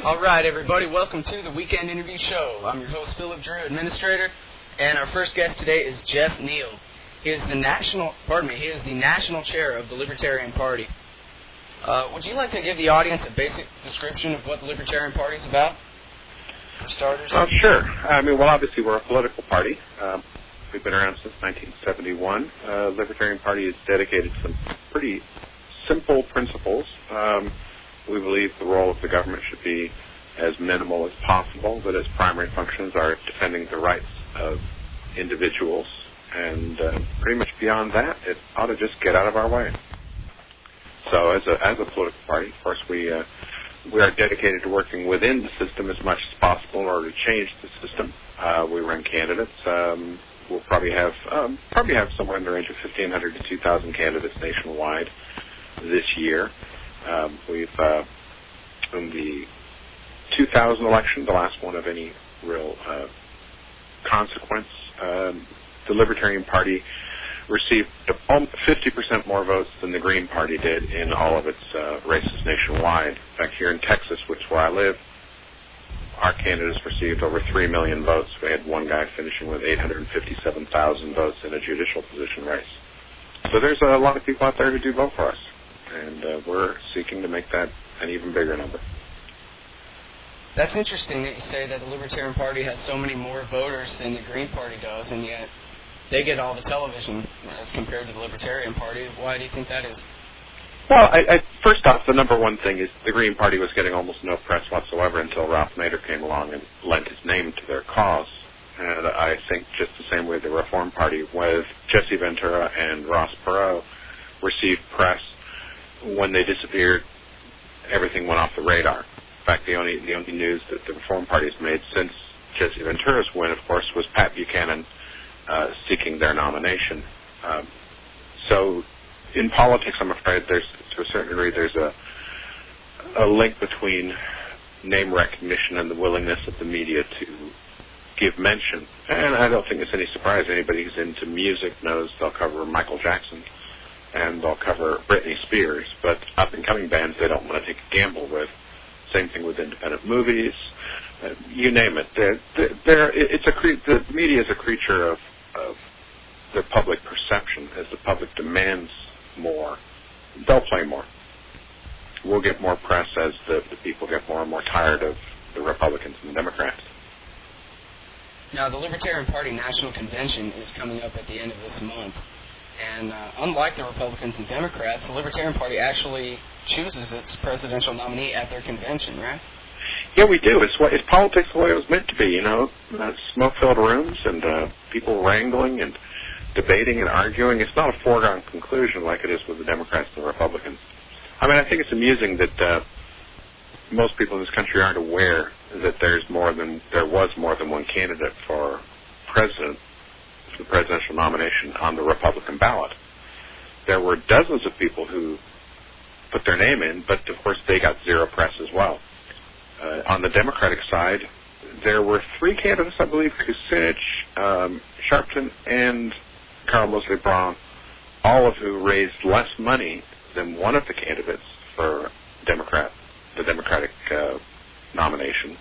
All right, everybody, welcome to the Weekend Interview Show. I'm your host, Philip Drew, Administrator, and our first guest today is Geoff Neale. He is the national chair of the Libertarian Party. Would you like to give the audience a basic description of what the Libertarian Party is about, for starters? Sure. Obviously we're a political party. We've been around since 1971. Libertarian Party is dedicated to some pretty simple principles. We believe the role of the government should be as minimal as possible, that its primary functions are defending the rights of individuals, and pretty much beyond that, it ought to just get out of our way. So as a political party, of course, we are dedicated to working within the system as much as possible in order to change the system. We run candidates. We'll probably have somewhere in the range of 1,500 to 2,000 candidates nationwide this year. We've in the 2000 election, the last one of any real consequence, the Libertarian Party received 50% more votes than the Green Party did in all of its races nationwide. In fact, here in Texas, which is where I live, our candidates received over 3 million votes. We had one guy finishing with 857,000 votes in a judicial position race. So there's a lot of people out there who do vote for us, and we're seeking to make that an even bigger number. That's interesting that you say that the Libertarian Party has so many more voters than the Green Party does, and yet they get all the television as compared to the Libertarian Party. Why do you think that is? Well, first off, the number one thing is the Green Party was getting almost no press whatsoever until Ralph Nader came along and lent his name to their cause. And I think just the same way the Reform Party with Jesse Ventura and Ross Perot received press, when they disappeared, everything went off the radar. In fact, the only news that the Reform Party has made since Jesse Ventura's win, of course, was Pat Buchanan seeking their nomination. So in politics, I'm afraid to a certain degree, there's a link between name recognition and the willingness of the media to give mention. And I don't think it's any surprise. Anybody who's into music knows they'll cover Michael Jackson and they'll cover Britney Spears, but up-and-coming bands they don't want to take a gamble with. Same thing with independent movies. You name it. The media is a creature of the public perception. As the public demands more, they'll play more. We'll get more press as the people get more and more tired of the Republicans and the Democrats. Now, the Libertarian Party National Convention is coming up at the end of this month. And unlike the Republicans and Democrats, the Libertarian Party actually chooses its presidential nominee at their convention, right? Yeah, we do. It's politics the way it was meant to be, smoke-filled rooms and people wrangling and debating and arguing. It's not a foregone conclusion like it is with the Democrats and the Republicans. I think it's amusing that most people in this country aren't aware that there was more than one candidate for president, for the presidential nomination on the Republican ballot. There were dozens of people who put their name in, but of course they got zero press as well. On the Democratic side, there were 3 candidates, I believe, Kucinich, Sharpton, and Carl Moseley Braun, all of who raised less money than one of the candidates for the Democratic nomination.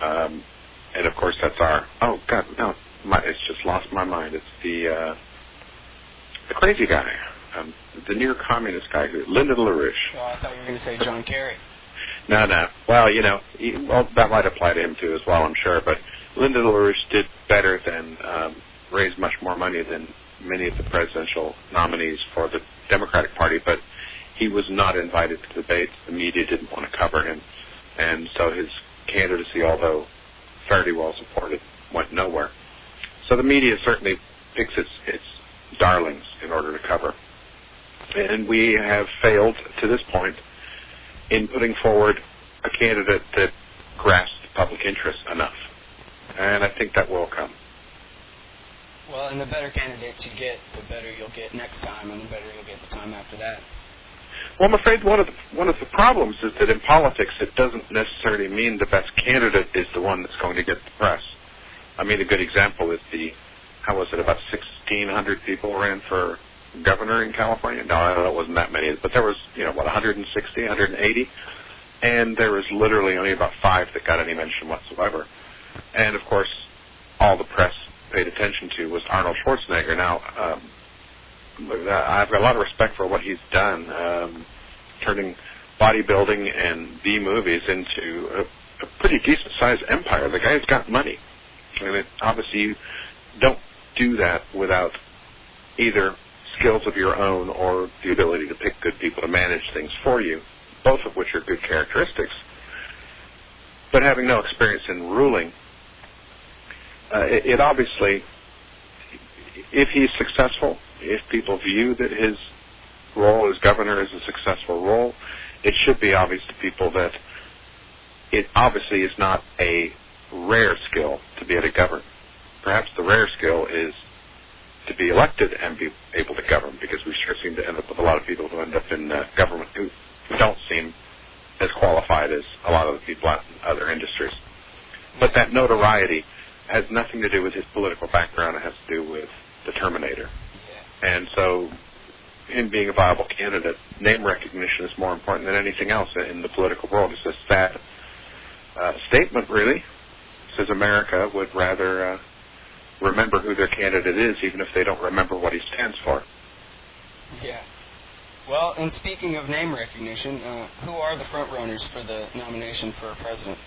And of course, that's it's just lost my mind. It's the crazy guy, the near communist guy, Lyndon LaRouche. Oh, I thought you were going to say John Kerry. No. Well, that might apply to him too as well, I'm sure. But Lyndon LaRouche did better than raise much more money than many of the presidential nominees for the Democratic Party. But he was not invited to debates. The media didn't want to cover him, and so his candidacy, although fairly well supported, went nowhere. So the media certainly picks its darlings in order to cover. And we have failed to this point in putting forward a candidate that grasps public interest enough. And I think that will come. Well, and the better candidates you get, the better you'll get next time, and the better you'll get the time after that. Well, I'm afraid one of the problems is that in politics it doesn't necessarily mean the best candidate is the one that's going to get the press. A good example is about 1,600 people ran for governor in California? No, it wasn't that many, but there was, 160, 180. and there was literally only about 5 that got any mention whatsoever. And, of course, all the press paid attention to was Arnold Schwarzenegger. Now, I've got a lot of respect for what he's done, turning bodybuilding and B-movies into a pretty decent-sized empire. The guy's got money. I mean, obviously, you don't do that without either skills of your own or the ability to pick good people to manage things for you, both of which are good characteristics. But having no experience in ruling, it obviously, if he's successful, if people view that his role as governor is a successful role, it should be obvious to people that it obviously is not a rare skill to be able to govern. Perhaps the rare skill is to be elected and be able to govern, because we sure seem to end up with a lot of people who end up in government who don't seem as qualified as a lot of the people out in other industries. But that notoriety has nothing to do with his political background. It has to do with the Terminator. And so him being a viable candidate, name recognition is more important than anything else in the political world. It's a sad statement, really. It says America would rather remember who their candidate is, even if they don't remember what he stands for. Yeah. Well, and speaking of name recognition, who are the front runners for the nomination for president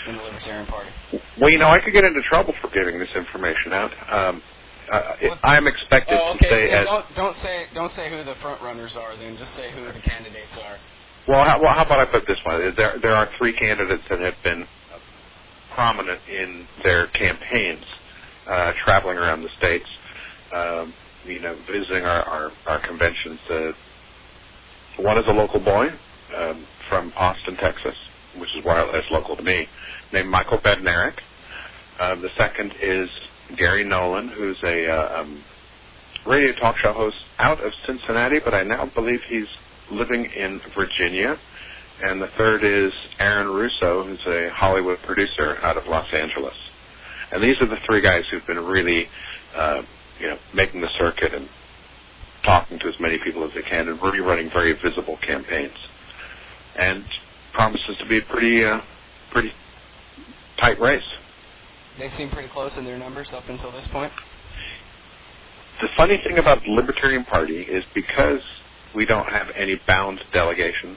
in the Libertarian Party? Well, I could get into trouble for giving this information out. I'm expected to say... Don't say who the front runners are, then. Just say who the candidates are. Well, how about I put it this way? There are 3 candidates that have been prominent in their campaigns, traveling around the states, visiting our conventions. One is a local boy from Austin, Texas, which is local to me, named Michael Bednarik. The second is Gary Nolan, who's a radio talk show host out of Cincinnati, but I now believe he's living in Virginia. And the third is Aaron Russo, who's a Hollywood producer out of Los Angeles. And these are the 3 guys who've been really, making the circuit and talking to as many people as they can and really running very visible campaigns. And promises to be a pretty tight race. They seem pretty close in their numbers up until this point. The funny thing about the Libertarian Party is because we don't have any bound delegations,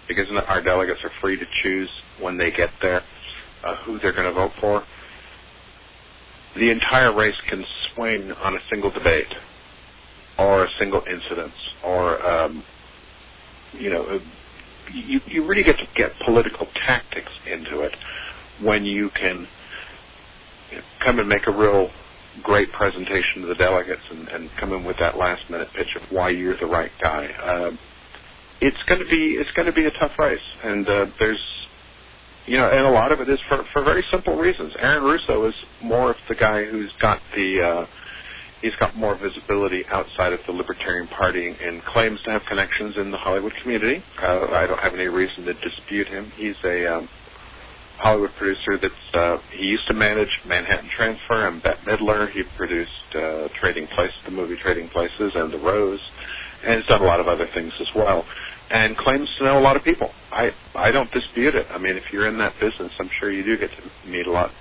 because our delegates are free to choose when they get there who they're going to vote for, the entire race can swing on a single debate or a single incident or, you really get to get political tactics into it when you can come and make a real great presentation to the delegates and come in with that last-minute pitch of why you're the right guy. It's going to be a tough race, and there's, and a lot of it is for very simple reasons. Aaron Russo is more of the guy who's got he's got more visibility outside of the Libertarian Party and claims to have connections in the Hollywood community. I don't have any reason to dispute him. He's a Hollywood producer he used to manage Manhattan Transfer and Bette Midler. He produced Trading Places, the movie Trading Places, and The Rose, and has done a lot of other things as well, and claims to know a lot of people. I don't dispute it. I mean, if you're in that business, I'm sure you do get to meet a lot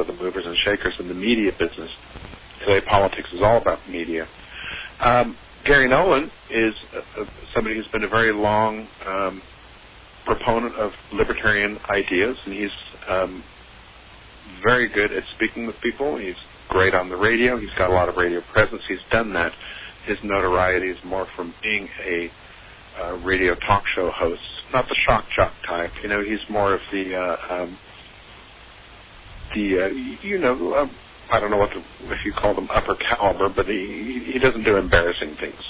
of the movers and shakers in the media business. Today, politics is all about media. Gary Nolan is somebody who's been a very long proponent of libertarian ideas, and he's very good at speaking with people. He's great on the radio. He's got a lot of radio presence. He's done that. His notoriety is more from being a radio talk show host, not the shock jock type. He's more of I don't know if you call them upper caliber, but he doesn't do embarrassing things.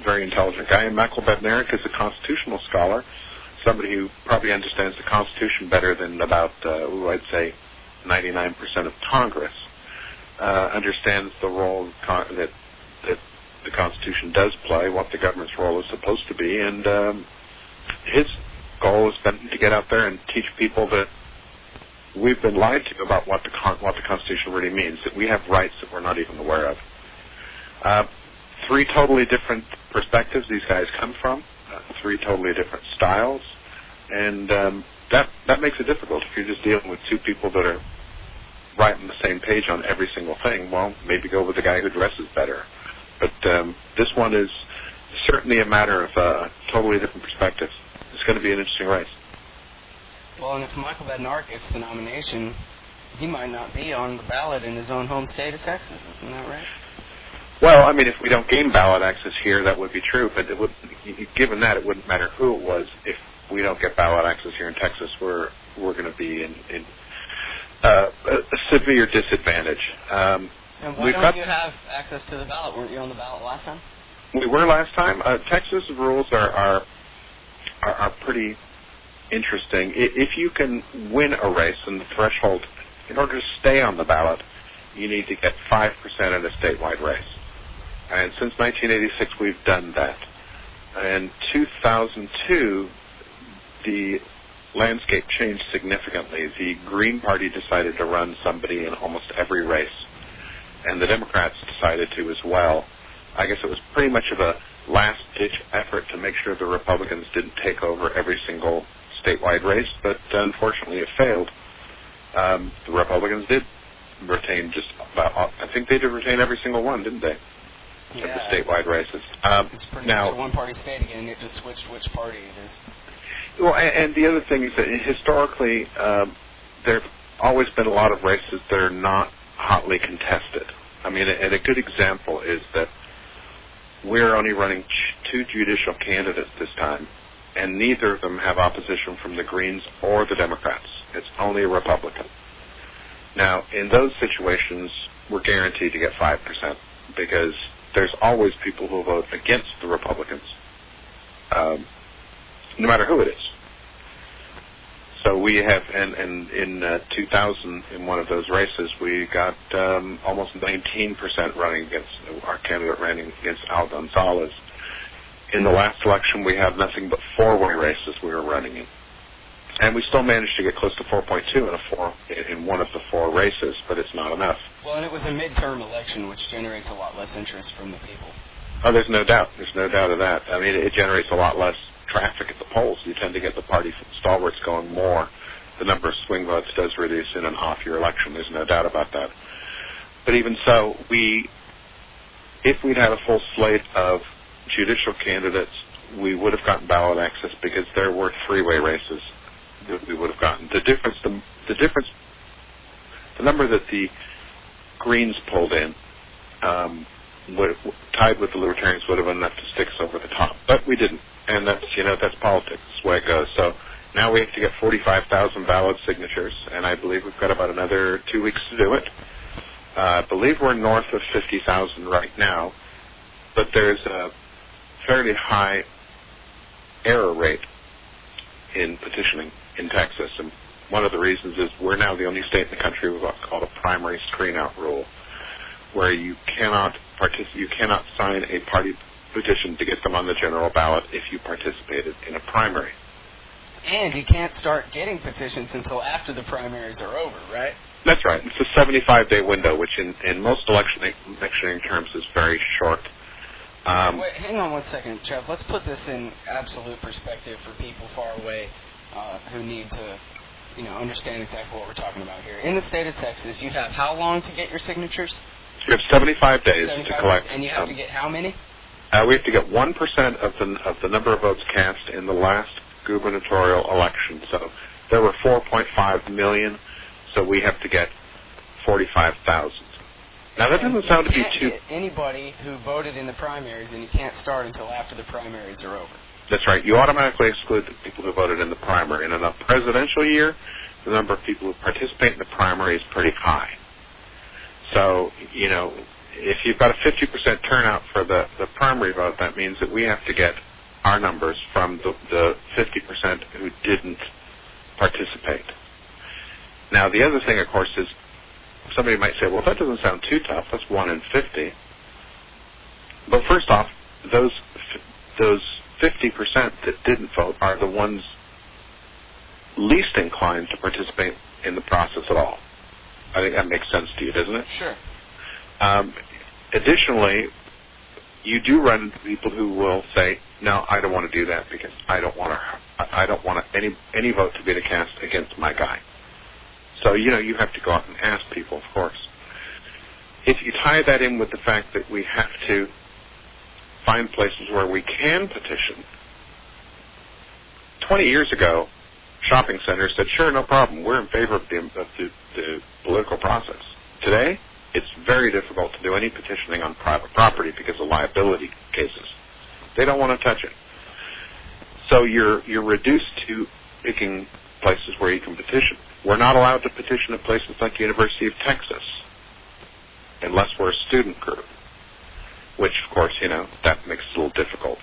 Very intelligent guy. And Michael Bednarik is a constitutional scholar, somebody who probably understands the Constitution better than about, I'd say, 99% of Congress. Understands the role that the Constitution does play, what the government's role is supposed to be, and his goal has been to get out there and teach people that we've been lied to about what the Constitution really means, that we have rights that we're not even aware of. 3 totally different perspectives these guys come from. three totally different styles, and that makes it difficult. If you're just dealing with two people that are right on the same page on every single thing, well, maybe go with the guy who dresses better. But this one is certainly a matter of totally different perspectives. It's going to be an interesting race. Well, and if Michael Badnarik gets the nomination, he might not be on the ballot in his own home state of Texas. Isn't that right? Well, I mean, if we don't gain ballot access here, that would be true. But it would, given that, it wouldn't matter who it was. If we don't get ballot access here in Texas, we're going to be in a severe disadvantage. And why don't you have access to the ballot? Weren't you on the ballot last time? We were last time. Texas rules are pretty interesting. If you can win a race, and the threshold, in order to stay on the ballot, you need to get 5% in a statewide race. And since 1986, we've done that. In 2002, the landscape changed significantly. The Green Party decided to run somebody in almost every race, and the Democrats decided to as well. I guess it was pretty much of a last-ditch effort to make sure the Republicans didn't take over every single statewide race, but unfortunately it failed. The Republicans did retain just about, I think they did retain every single one, didn't they? Yeah. Of the statewide races. It's pretty much a one-party state again. It just switched which party it is. Well, and the other thing is that historically, there have always been a lot of races that are not hotly contested. I mean, and a good example is that we're only running two judicial candidates this time, and neither of them have opposition from the Greens or the Democrats. It's only a Republican. Now, in those situations, we're guaranteed to get 5% because there's always people who vote against the Republicans, no matter who it is. So we have, and in 2000, in one of those races, we got almost 19% running against, our candidate running against Al Gonzalez. In the last election, we have nothing but four-way races we were running in. And we still managed to get close to 4.2 in one of the four races, but it's not enough. Well, and it was a midterm election, which generates a lot less interest from the people. Oh, there's no doubt. There's no doubt of that. I mean, it generates a lot less traffic at the polls. You tend to get the party stalwarts going more. The number of swing votes does reduce in an off-year election. There's no doubt about that. But even so, if we'd had a full slate of judicial candidates, we would have gotten ballot access because there were three-way races that we would have gotten. The number that the Greens pulled in, tied with the Libertarians, would have been enough to stick us over the top, but we didn't, and that's politics. That's the way it goes. So now we have to get 45,000 ballot signatures, and I believe we've got about another 2 weeks to do it. I believe we're north of 50,000 right now, but there's a fairly high error rate in petitioning in Texas, and one of the reasons is we're now the only state in the country with what's called a primary screen-out rule, where you cannot sign a party petition to get them on the general ballot if you participated in a primary. And you can't start getting petitions until after the primaries are over, right? That's right. It's a 75-day window, which in most electioneering terms is very short. Wait, hang on one second, Jeff. Let's put this in absolute perspective for people far away who need to, understand exactly what we're talking about here. In the state of Texas, you have how long to get your signatures? You have 75 days to collect. And you have to get how many? We have to get 1% of the number of votes cast in the last gubernatorial election. So there were 4.5 million, so we have to get 45,000. Now that doesn't sound to be too... Get anybody who voted in the primaries, and you can't start until after the primaries are over. That's right. You automatically exclude the people who voted in the primary. And in a presidential year, the number of people who participate in the primary is pretty high. So, if you've got a 50% turnout for the primary vote, that means that we have to get our numbers from the 50% who didn't participate. Now, the other thing, of course, is somebody might say, well, that doesn't sound too tough. That's 1 in 50. But first off, those 50% that didn't vote are the ones least inclined to participate in the process at all. I think that makes sense to you, doesn't it? Sure. Additionally, you do run into people who will say, no, I don't want to do that because I don't want any vote to be cast against my guy. So, you have to go out and ask people, of course. If you tie that in with the fact that we have to find places where we can petition, 20 years ago, shopping centers said, sure, no problem, we're in favor of the political process. Today, it's very difficult to do any petitioning on private property because of liability cases. They don't want to touch it. So you're reduced to picking places where you can petition. We're not allowed to petition at places like University of Texas unless we're a student group, which, of course, that makes it a little difficult.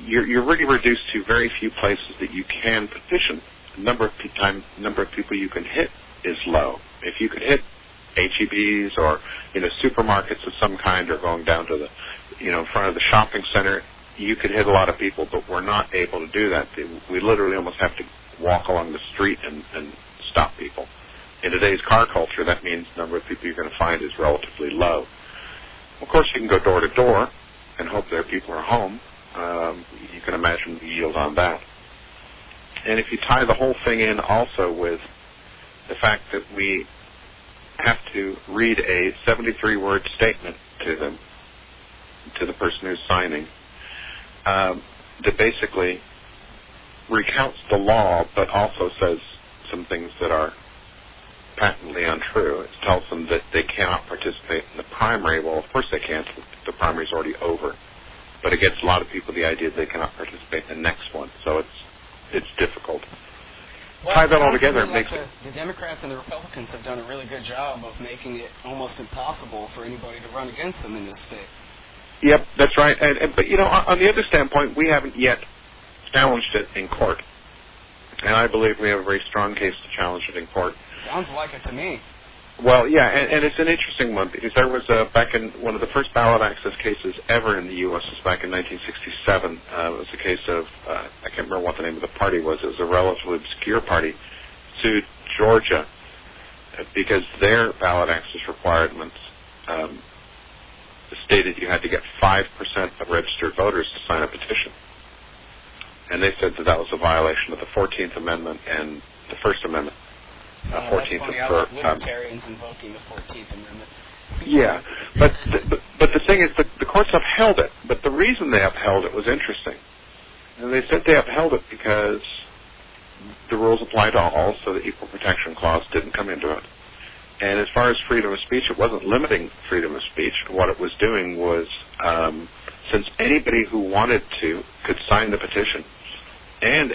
You're really reduced to very few places that you can petition. The number of people you can hit is low. If you could hit H-E-Bs or supermarkets of some kind, or going down to the in front of the shopping center, you could hit a lot of people, but we're not able to do that. We literally almost have to walk along the street and stop people. In today's car culture, that means the number of people you're going to find is relatively low. Of course, you can go door to door and hope their people are home. You can imagine the yield on that. And if you tie the whole thing in also with the fact that we have to read a 73-word statement to the person who's signing, that basically recounts the law, but also says some things that are patently untrue. It tells them that they cannot participate in the primary. Well, of course they can't. The primary's already over. But it gets a lot of people the idea that they cannot participate in the next one. So it's difficult. Well, tie that all together, it makes the Democrats and the Republicans have done a really good job of making it almost impossible for anybody to run against them in this state. Yep, that's right. But on the other standpoint, we haven't yet challenged it in court, and I believe we have a very strong case to challenge it in court. Sounds like it to me. Well, yeah, and it's an interesting one because there was back in one of the first ballot access cases ever in the U.S. was back in 1967. It was a case of I can't remember what the name of the party was. It was a relatively obscure party sued Georgia because their ballot access requirements stated you had to get 5% of registered voters to sign a petition, and they said that was a violation of the 14th Amendment and the First Amendment. 14th that's funny. I like libertarians invoking the 14th Amendment. Yeah, but the thing is, the courts upheld it. But the reason they upheld it was interesting. And they said they upheld it because the rules applied to all, so the Equal Protection Clause didn't come into it. And as far as freedom of speech, it wasn't limiting freedom of speech. What it was doing was, since anybody who wanted to could sign the petition, and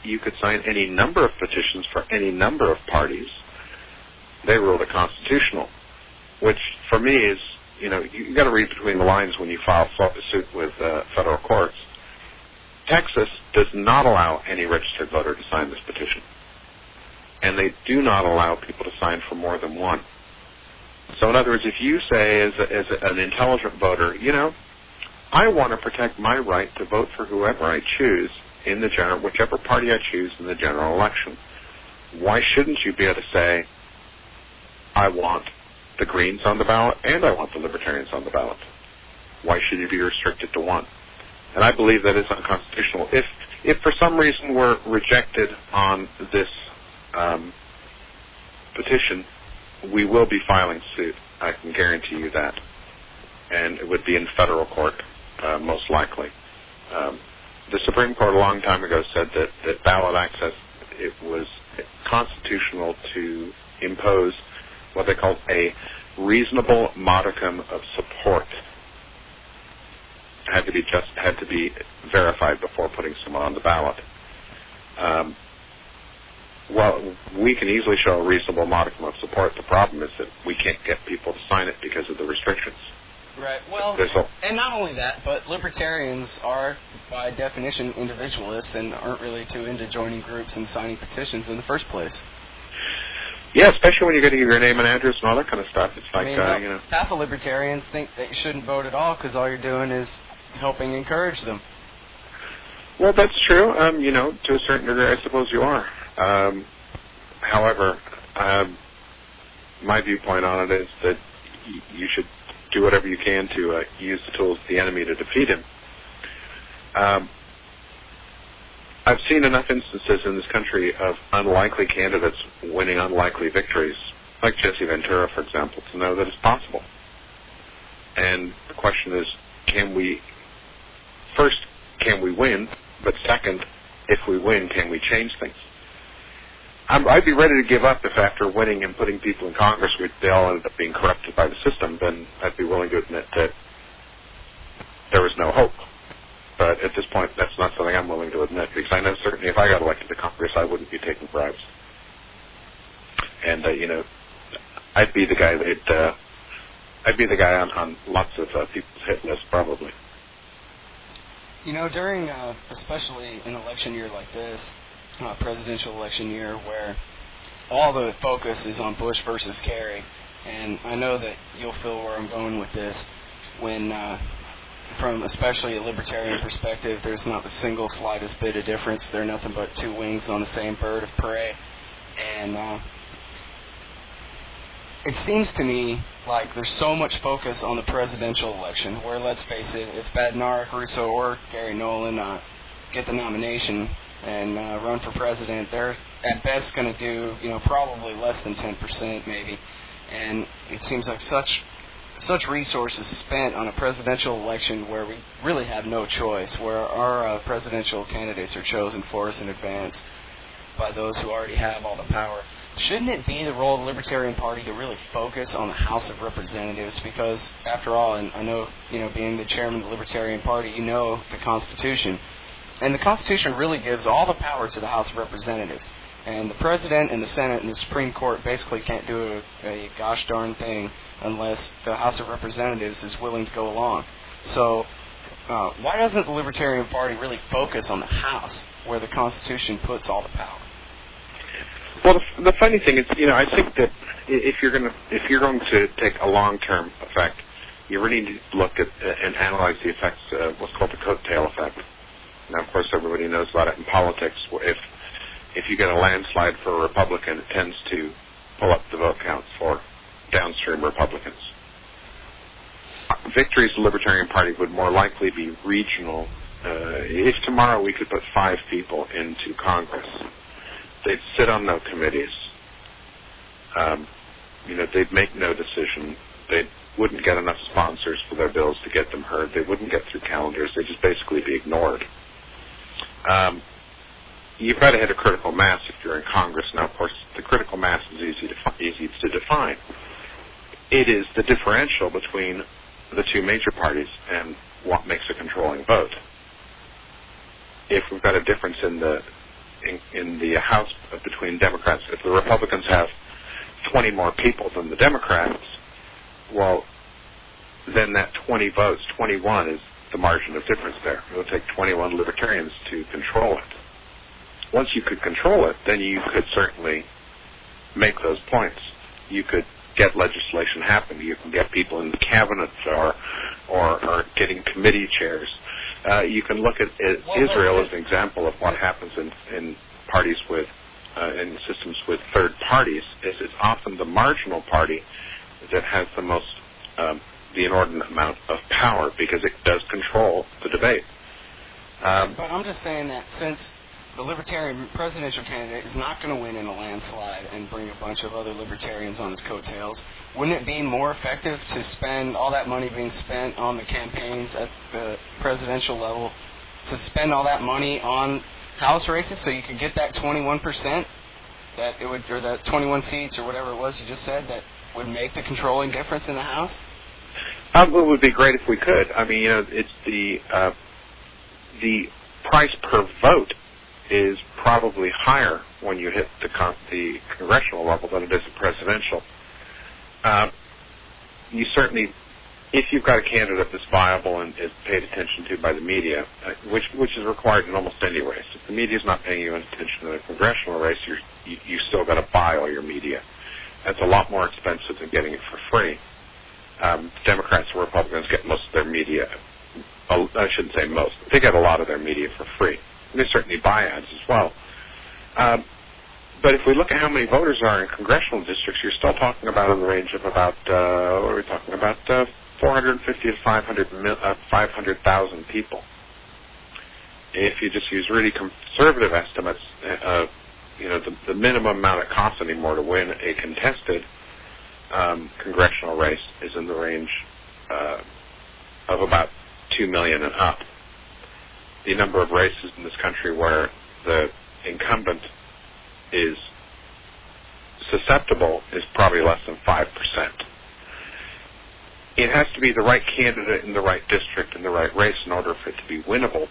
you could sign any number of petitions for any number of parties, they ruled it constitutional, which for me is, you got to read between the lines when you file a suit with federal courts. Texas does not allow any registered voter to sign this petition, and they do not allow people to sign for more than one. So in other words, if you say as an intelligent voter, I want to protect my right to vote for whoever I choose in the whichever party I choose in the general election, why shouldn't you be able to say, I want the Greens on the ballot and I want the Libertarians on the ballot? Why should you be restricted to one? And I believe that is unconstitutional. If for some reason we're rejected on this petition, we will be filing suit. I can guarantee you that. And it would be in federal court, most likely. The Supreme Court a long time ago said that ballot access, it was constitutional to impose what they called a reasonable modicum of support. It had to be verified before putting someone on the ballot. Well, we can easily show a reasonable modicum of support. The problem is that we can't get people to sign it because of the restrictions. Right. Well, and not only that, but libertarians are, by definition, individualists and aren't really too into joining groups and signing petitions in the first place. Yeah, especially when you get to give your name and address and all that kind of stuff. It's like, half of libertarians think that you shouldn't vote at all because all you're doing is helping encourage them. Well, that's true. To a certain degree, I suppose you are. However, my viewpoint on it is that you should do whatever you can to use the tools of the enemy to defeat him. I've seen enough instances in this country of unlikely candidates winning unlikely victories, like Jesse Ventura, for example, to know that it's possible. And the question is, can we win? But second, if we win, can we change things? I'd be ready to give up if after winning and putting people in Congress, they all ended up being corrupted by the system. Then I'd be willing to admit that there was no hope. But at this point, that's not something I'm willing to admit, because I know certainly if I got elected to Congress, I wouldn't be taking bribes. And I'd be the guy on lots of people's hit lists, probably. During, especially an election year like this, presidential election year, where all the focus is on Bush versus Kerry, and I know that you'll feel where I'm going with this, when from especially a libertarian perspective, there's not the single slightest bit of difference. They're nothing but two wings on the same bird of prey. And it seems to me like there's so much focus on the presidential election, where, let's face it, if Badnarik, Russo, or Gary Nolan get the nomination and run for president, they're at best going to do, probably less than 10% maybe. And it seems like such resources spent on a presidential election where we really have no choice, where our presidential candidates are chosen for us in advance by those who already have all the power. Shouldn't it be the role of the Libertarian Party to really focus on the House of Representatives? Because, after all, and I know, being the chairman of the Libertarian Party, the Constitution. And the Constitution really gives all the power to the House of Representatives. And the President and the Senate and the Supreme Court basically can't do a gosh darn thing unless the House of Representatives is willing to go along. So why doesn't the Libertarian Party really focus on the House, where the Constitution puts all the power? Well, the funny thing is, I think that if you're going to take a long-term effect, you really need to look at and analyze the effects of what's called the coattail effect. Now, of course, everybody knows about it in politics. If you get a landslide for a Republican, it tends to pull up the vote counts for downstream Republicans. Victories of the Libertarian Party would more likely be regional. If tomorrow we could put 5 people into Congress, they'd sit on no committees. They'd make no decision. They wouldn't get enough sponsors for their bills to get them heard. They wouldn't get through calendars. They'd just basically be ignored. You've got to hit a critical mass if you're in Congress. Now, of course, the critical mass is easy to define. It is the differential between the two major parties and what makes a controlling vote. If we've got a difference in the House between Democrats, if the Republicans have 20 more people than the Democrats, well, then that 20 votes, 21 is the margin of difference there. It would take 21 Libertarians to control it. Once you could control it, then you could certainly make those points. You could get legislation happen. You can get people in the cabinet or getting committee chairs. You can look at Israel as an example of what happens in parties with in systems with third parties. It's often the marginal party that has the most the inordinate amount of power, because it does control the debate. But I'm just saying that since the Libertarian presidential candidate is not going to win in a landslide and bring a bunch of other Libertarians on his coattails, wouldn't it be more effective to spend all that money being spent on the campaigns at the presidential level, to spend all that money on House races so you could get that 21%, that it would, or that 21 seats or whatever it was you just said, that would make the controlling difference in the House? It would be great if we could. I mean, it's the price per vote is probably higher when you hit the congressional level than it is the presidential. You certainly, if you've got a candidate that's viable and is paid attention to by the media, which is required in almost any race. If the media's not paying you any attention in a congressional race, you still got to buy all your media. That's a lot more expensive than getting it for free. Democrats and Republicans get most of their media. I shouldn't say most. They get a lot of their media for free. And they certainly buy ads as well. But if we look at how many voters are in congressional districts, you're still talking about in the range of about, what are we talking about, 450 to 500,000 people. If you just use really conservative estimates, the minimum amount it costs anymore to win a contested congressional race is in the range of about 2 million and up. The number of races in this country where the incumbent is susceptible is probably less than 5%. It has to be the right candidate in the right district in the right race in order for it to be winnable.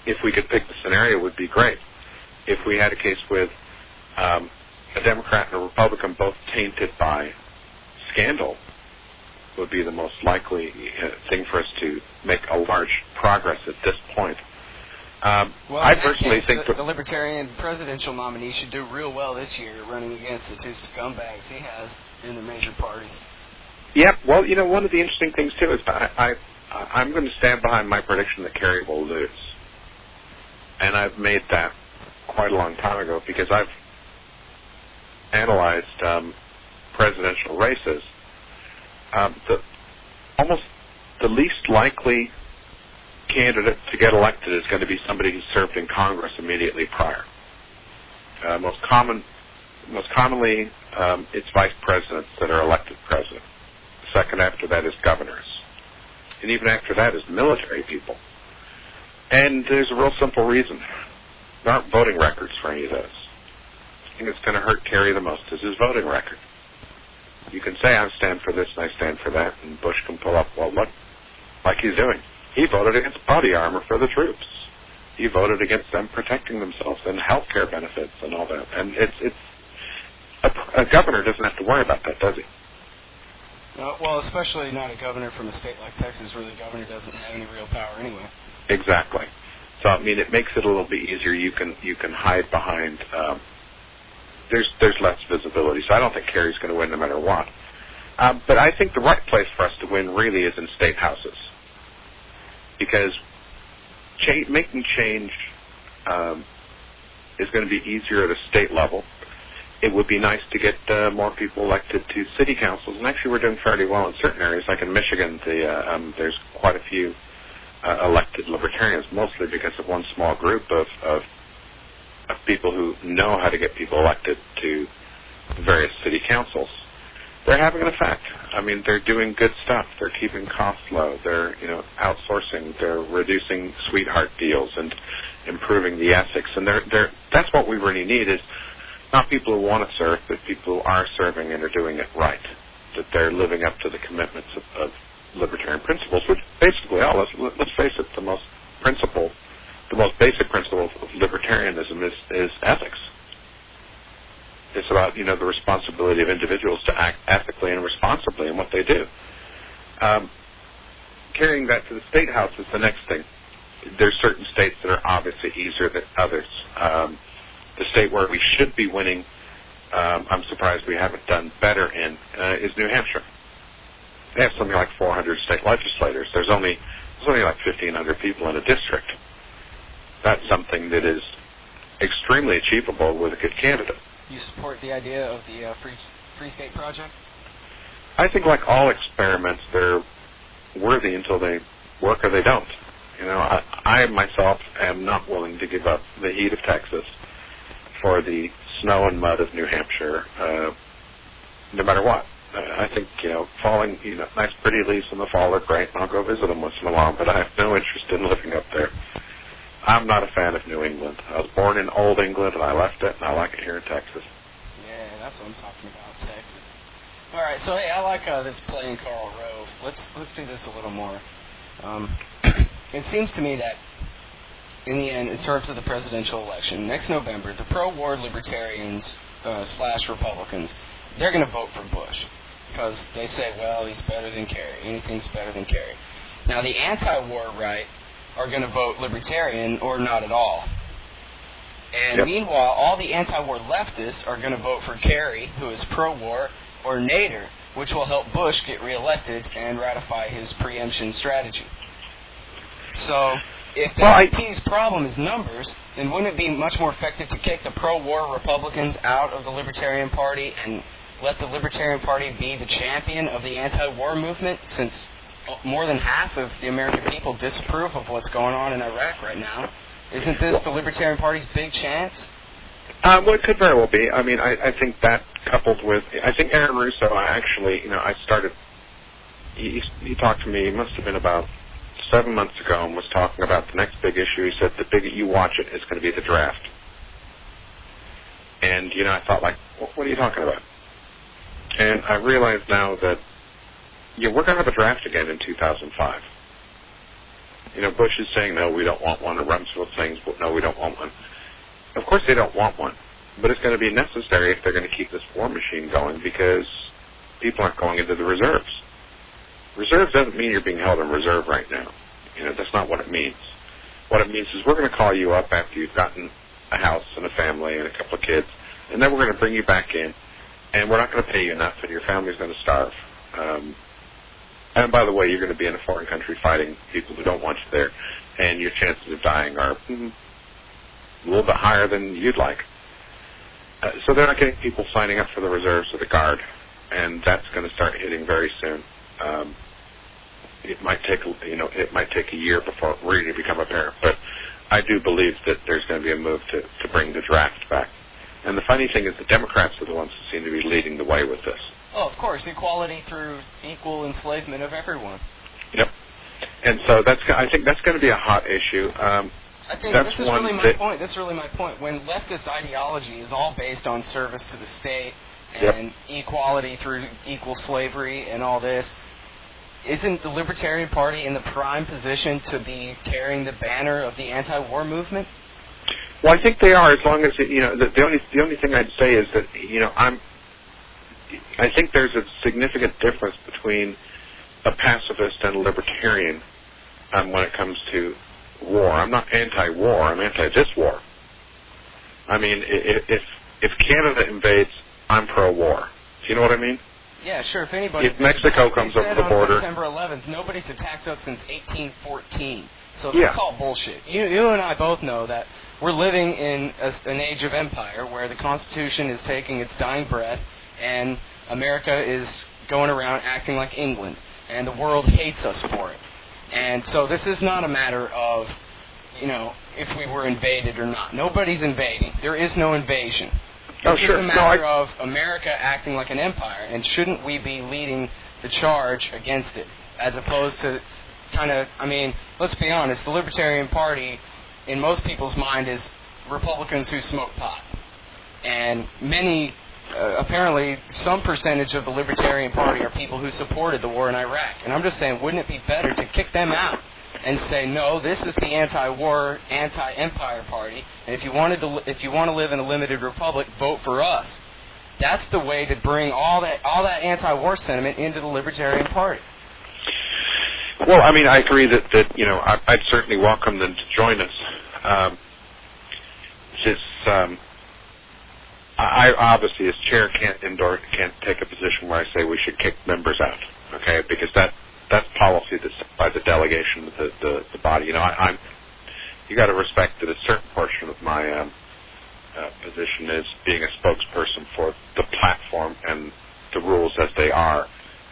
If we could pick the scenario, it would be great. If we had a case with a Democrat and a Republican both tainted by scandal, would be the most likely thing for us to make a large progress at this point. I personally think the Libertarian presidential nominee should do real well this year running against the two scumbags he has in the major parties. Yep. Well, one of the interesting things, too, is I'm going to stand behind my prediction that Kerry will lose. And I've made that quite a long time ago because I've analyzed presidential races. Almost the least likely candidate to get elected is going to be somebody who served in Congress immediately prior. Most commonly, it's vice presidents that are elected president. Second after that is governors. And even after that is military people. And there's a real simple reason. There aren't voting records for any of those. I think it's going to hurt Kerry the most is his voting record. You can say, I stand for this and I stand for that, and Bush can pull up, well, look, like he's doing. He voted against body armor for the troops. He voted against them protecting themselves and health care benefits and all that. And a governor doesn't have to worry about that, does he? Well, especially not a governor from a state like Texas where the governor doesn't have any real power anyway. Exactly. So, it makes it a little bit easier. You can hide behind... There's less visibility, so I don't think Kerry's going to win no matter what. But I think the right place for us to win really is in state houses, because making change is going to be easier at a state level. It would be nice to get more people elected to city councils, and actually we're doing fairly well in certain areas. Like in Michigan, there's quite a few elected libertarians, mostly because of one small group of people who know how to get people elected to various city councils. They're having an effect. They're doing good stuff. They're keeping costs low. They're, outsourcing. They're reducing sweetheart deals and improving the ethics. And that's what we really need is not people who want to serve, but people who are serving and are doing it right. That they're living up to the commitments of libertarian principles, which basically, let's face it, the most basic principle of libertarianism is ethics. It's about, the responsibility of individuals to act ethically and responsibly in what they do. Carrying that to the state house is the next thing. There's certain states that are obviously easier than others. The state where we should be winning, I'm surprised we haven't done better in, is New Hampshire. They have something like 400 state legislators. There's only like 1,500 people in a district. That's something that is extremely achievable with a good candidate. You support the idea of the Free State Project? I think like all experiments, they're worthy until they work or they don't. I myself am not willing to give up the heat of Texas for the snow and mud of New Hampshire, no matter what. I think, falling, nice pretty leaves in the fall are great, and I'll go visit them once in a while, but I have no interest in living up there. I'm not a fan of New England. I was born in Old England, and I left it, and I like it here in Texas. Yeah, that's what I'm talking about, Texas. All right, so hey, I like this play in Karl Rove. Let's do this a little more. It seems to me that in the end, in terms of the presidential election, next November, the pro-war libertarians / Republicans, they're going to vote for Bush because they say, well, he's better than Kerry. Anything's better than Kerry. Now, the anti-war right are going to vote libertarian or not at all. And meanwhile, all the anti-war leftists are going to vote for Kerry, who is pro-war, or Nader, which will help Bush get reelected and ratify his preemption strategy. So, if the GOP's problem is numbers, then wouldn't it be much more effective to kick the pro-war Republicans out of the Libertarian Party and let the Libertarian Party be the champion of the anti-war movement, since more than half of the American people disapprove of what's going on in Iraq right now? Isn't this the Libertarian Party's big chance? Well, it could very well be. I mean, I think that coupled with, I think Aaron Russo, I started, he talked to me, it must have been about 7 months ago, and was talking about the next big issue. He said, the bigger you watch it, it's going to be the draft. And, I thought, like, what are you talking about? And I realize now that, we're going to have a draft again in 2005. Bush is saying, no, we don't want one. And Rumsfeld's saying, no, we don't want one. Of course they don't want one, but it's going to be necessary if they're going to keep this war machine going, because people aren't going into the reserves. Reserves doesn't mean you're being held in reserve right now. That's not what it means. What it means is we're going to call you up after you've gotten a house and a family and a couple of kids, and then we're going to bring you back in, and we're not going to pay you enough, and your family's going to starve. And by the way, you're going to be in a foreign country fighting people who don't want you there, and your chances of dying are a little bit higher than you'd like. So they're not getting people signing up for the reserves or the Guard, and that's going to start hitting very soon. It might take a year before it really become apparent, but I do believe that there's going to be a move to bring the draft back. And the funny thing is the Democrats are the ones who seem to be leading the way with this. Oh, of course, equality through equal enslavement of everyone. Yep. And so I think that's going to be a hot issue. I think this is really my point. This is really my point. When leftist ideology is all based on service to the state and equality through equal slavery and all this, isn't the Libertarian Party in the prime position to be carrying the banner of the anti-war movement? Well, I think they are, as long as the only thing I'd say is that I think there's a significant difference between a pacifist and a libertarian when it comes to war. I'm not anti-war. I'm anti-this war. I mean, if Canada invades, I'm pro-war. Do you know what I mean? Yeah, sure. If Mexico comes over the border, on September 11th, nobody's attacked us since 1814. So that's all bullshit. You and I both know that we're living in an age of empire where the Constitution is taking its dying breath, and America is going around acting like England, and the world hates us for it. And so this is not a matter of, if we were invaded or not. Nobody's invading. There is no invasion. It's a matter of America acting like an empire, and shouldn't we be leading the charge against it, as opposed to let's be honest, the Libertarian Party, in most people's mind, is Republicans who smoke pot. And apparently some percentage of the Libertarian Party are people who supported the war in Iraq. And I'm just saying, wouldn't it be better to kick them out and say, no, this is the anti-war, anti-empire party, and if you want to live in a limited republic, vote for us. That's the way to bring all that anti-war sentiment into the Libertarian Party. Well, I mean, I agree that I'd certainly welcome them to join us. I obviously, as chair, can't take a position where I say we should kick members out, okay? Because that's policy that's by the delegation of the body. You got to respect that a certain portion of my position is being a spokesperson for the platform and the rules as they are.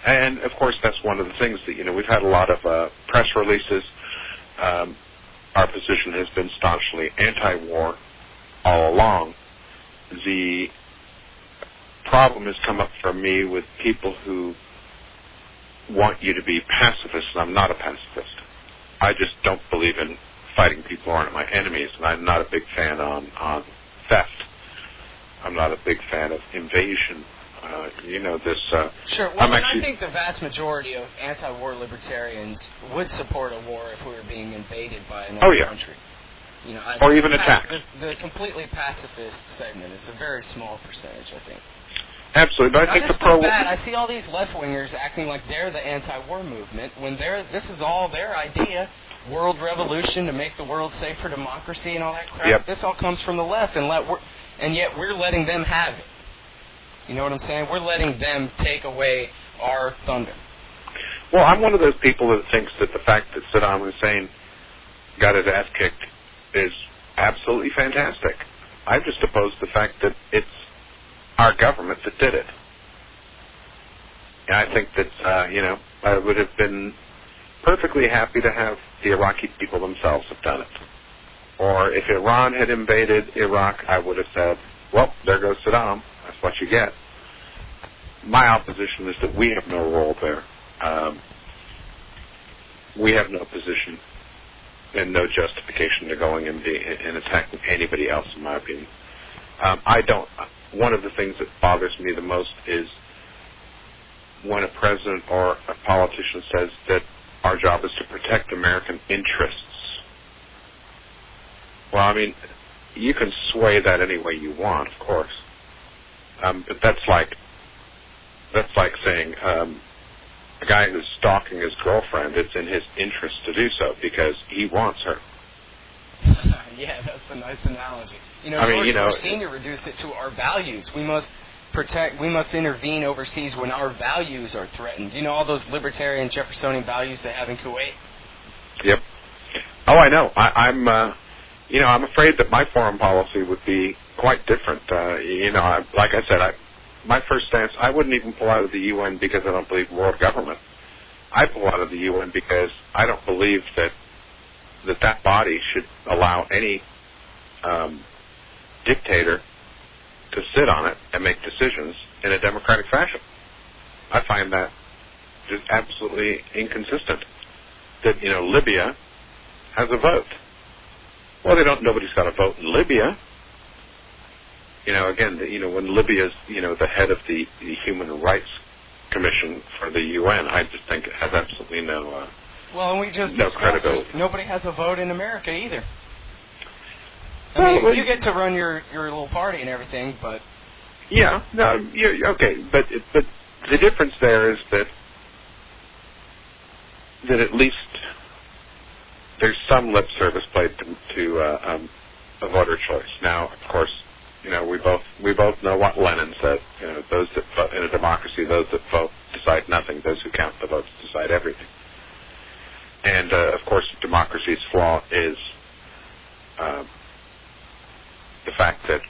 And, of course, that's one of the things that, we've had a lot of press releases. Our position has been staunchly anti-war all along. The problem has come up for me with people who want you to be pacifists, and I'm not a pacifist. I just don't believe in fighting people who aren't my enemies, and I'm not a big fan on theft. I'm not a big fan of invasion. Sure. Well, I think the vast majority of anti-war libertarians would support a war if we were being invaded by another country. Or even attacked. The completely pacifist segment is a very small percentage, I think. Absolutely, but I think I see all these left-wingers acting like they're the anti-war movement when this is all their idea. World revolution to make the world safe for democracy and all that crap. Yep. This all comes from the left, and yet we're letting them have it. You know what I'm saying? We're letting them take away our thunder. Well, I'm one of those people that thinks that the fact that Saddam Hussein got his ass kicked is absolutely fantastic. I just oppose the fact that it's our government that did it. I think that, I would have been perfectly happy to have the Iraqi people themselves have done it. Or if Iran had invaded Iraq, I would have said, well, there goes Saddam. That's what you get. My opposition is that we have no role there. We have no position and no justification to going and attacking anybody else, in my opinion. One of the things that bothers me the most is when a president or a politician says that our job is to protect American interests. Well, I mean, you can sway that any way you want, of course. But that's like saying a guy who's stalking his girlfriend, it's in his interest to do so because he wants her. Yeah, that's a nice analogy. George Senior reduced it to our values. We must intervene overseas when our values are threatened. All those libertarian Jeffersonian values they have in Kuwait? Yep. Oh, I know. I'm afraid that my foreign policy would be quite different. Like I said, my first stance, I wouldn't even pull out of the UN because I don't believe in world government. I pull out of the UN because I don't believe that body should allow any dictator to sit on it and make decisions in a democratic fashion. I find that just absolutely inconsistent. That, Libya has a vote. Well, nobody's got a vote in Libya. When Libya's, the head of the Human Rights Commission for the UN, I just think it has absolutely no credibility. Nobody has a vote in America either. You get to run your little party and everything, but... Yeah, no, okay, but the difference there is that at least there's some lip service played to a voter choice. Now, of course, we both know what Lenin said. Those that vote in a democracy, those that vote decide nothing. Those who count the votes decide everything. And of course, democracy's flaw is the fact that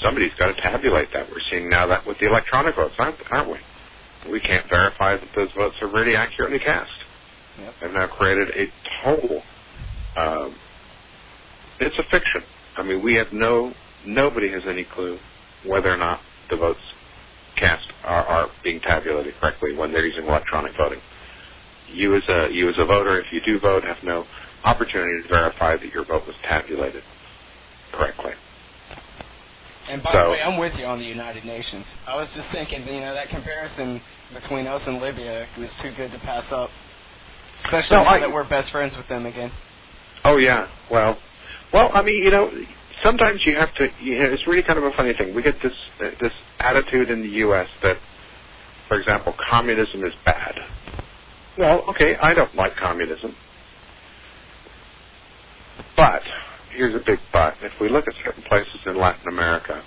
somebody's got to tabulate that. We're seeing now that with the electronic votes, aren't we? We can't verify that those votes are really accurately cast. Yep. They've now created a total. It's a fiction. I mean, nobody has any clue whether or not the votes cast are being tabulated correctly when they're using electronic voting. You as a voter, if you do vote, have no opportunity to verify that your vote was tabulated correctly. And by the way, I'm with you on the United Nations. I was just thinking, that comparison between us and Libya was too good to pass up. Especially now that we're best friends with them again. Oh, yeah. Well, I mean, sometimes you have to, it's really kind of a funny thing. We get this attitude in the U.S. that, for example, communism is bad. Well, okay, I don't like communism. But, here's a big but. If we look at certain places in Latin America,